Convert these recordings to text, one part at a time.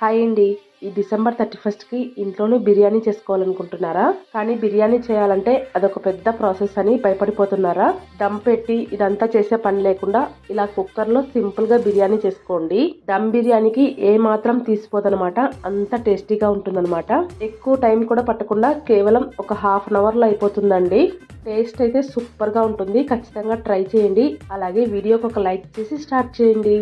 Hi అండి. ఈ December 31కి ఇంట్లోనే బిర్యానీ చేసుకోవాలనుకుంటున్నారా? కానీ బిర్యానీ చేయాలంటే అదొక పెద్ద ప్రాసెస్ అని భయపడిపోతున్నారా? దమ్ పెట్టి ఇదంతా చేసే పని లేకుండా ఇలా కుక్కర్లో సింపుల్గా బిర్యానీ చేసుకోండి. దమ్ బిర్యానీకి ఏ మాత్రం తీసిపోదనమాట, అంత టేస్టీగా ఉంటుందన్నమాట. ఎక్కువ టైం కూడా పట్టకుండా కేవలం ఒక హాఫ్ అన్ అవర్లో అయిపోతుందండి. టేస్ట్ అయితే సూపర్గా ఉంటుంది. ఖచ్చితంగా ట్రై చేయండి. అలాగే వీడియోకి ఒక లైక్ చేసి స్టార్ట్ చేయండి.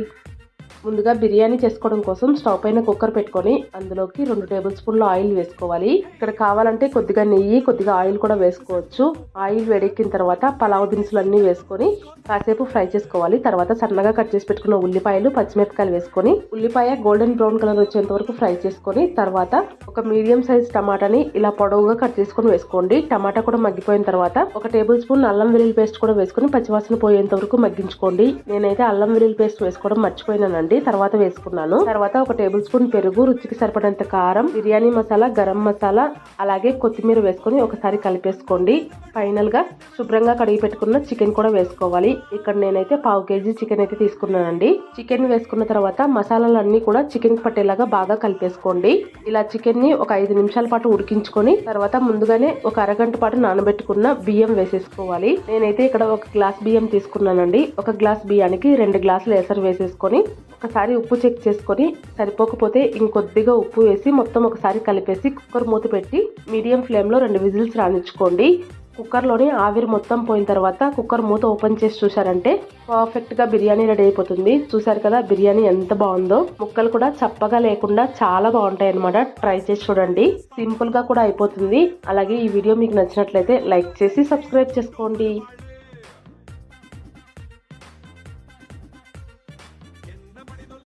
ముందుగా బిర్యానీ చేసుకోవడం కోసం స్టవ్ పైన కుక్కర్ పెట్టుకొని అందులోకి 2 టేబుల్ స్పూన్ల ఆయిల్ వేసుకోవాలి. ఇక్కడ కావాలంటే కొద్దిగా నెయ్యి, కొద్దిగా ఆయిల్ కూడా వేసుకోవచ్చు. ఆయిల్ వేడెక్కిన తర్వాత పలావ్ దినుసులన్నీ వేసుకొని కాసేపు ఫ్రై చేసుకోవాలి. తర్వాత సన్నగా కట్ చేసి పెట్టుకున్న ఉల్లిపాయలు, పచ్చిమిరపకాయలు వేసుకొని ఉల్లిపాయ గోల్డెన్ బ్రౌన్ కలర్ వచ్చేంత వరకు ఫ్రై చేసుకొని తర్వాత ఒక మీడియం సైజ్ టమాటాని ఇలా పొడవుగా కట్ చేసుకొని వేసుకోండి. టమాటా కూడా మగ్గిపోయిన తర్వాత ఒక టేబుల్ స్పూన్ అల్లం వెల్లుల్లి పేస్ట్ కూడా వేసుకొని పచ్చివాసన పోయేంత వరకు మగ్గించుకోండి. నేనైతే అల్లం వెల్లుల్లి పేస్ట్ వేసుకోవడం మర్చిపోయినానండి, తర్వాత వేసుకున్నాను. తర్వాత ఒక టేబుల్ స్పూన్ పెరుగు, రుచికి సరిపడంత కారం, బిర్యానీ మసాలా, గరం మసాలా, అలాగే కొత్తిమీర వేసుకొని ఒకసారి కలిపేసుకోండి. ఫైనల్ గా శుభ్రంగా కడిగి పెట్టుకున్న చికెన్ కూడా వేసుకోవాలి. ఇక్కడ నేనైతే 1/2 kg చికెన్ అయితే తీసుకున్నానండి. చికెన్ వేసుకున్న తర్వాత మసాలాలన్నీ కూడా చికెన్ కి పట్టేలాగా బాగా కలిపేసుకోండి. ఇలా చికెన్ ని ఒక 5 నిమిషాల పాటు ఉడికించుకొని తర్వాత ముందుగానే ఒక అరగంట పాటు నానబెట్టుకున్న బియ్యం వేసేసుకోవాలి. నేనైతే ఇక్కడ 1 గ్లాస్ బియ్యం తీసుకున్నానండి. 1 గ్లాస్ బియ్యానికి 2 గ్లాసులు ఎసరు వేసేసుకొని ఒకసారి ఉప్పు చెక్ చేసుకొని సరిపోకపోతే ఇంకొద్దిగా ఉప్పు వేసి మొత్తం ఒకసారి కలిపేసి కుక్కర్ మూత పెట్టి మీడియం ఫ్లేమ్లో 2 విజిల్స్ రానిచ్చుకోండి. కుక్కర్లోని ఆవిరి మొత్తం పోయిన తర్వాత కుక్కర్ మూత ఓపెన్ చేసి చూసారంటే పర్ఫెక్ట్గా బిర్యానీ రెడీ అయిపోతుంది. చూసారు కదా బిర్యానీ ఎంత బాగుందో. ముక్కలు కూడా చప్పగా లేకుండా చాలా బాగుంటాయి అన్నమాట. ట్రై చేసి చూడండి. సింపుల్గా కూడా అయిపోతుంది. అలాగే ఈ వీడియో మీకు నచ్చినట్లయితే లైక్ చేసి సబ్స్క్రైబ్ చేసుకోండి.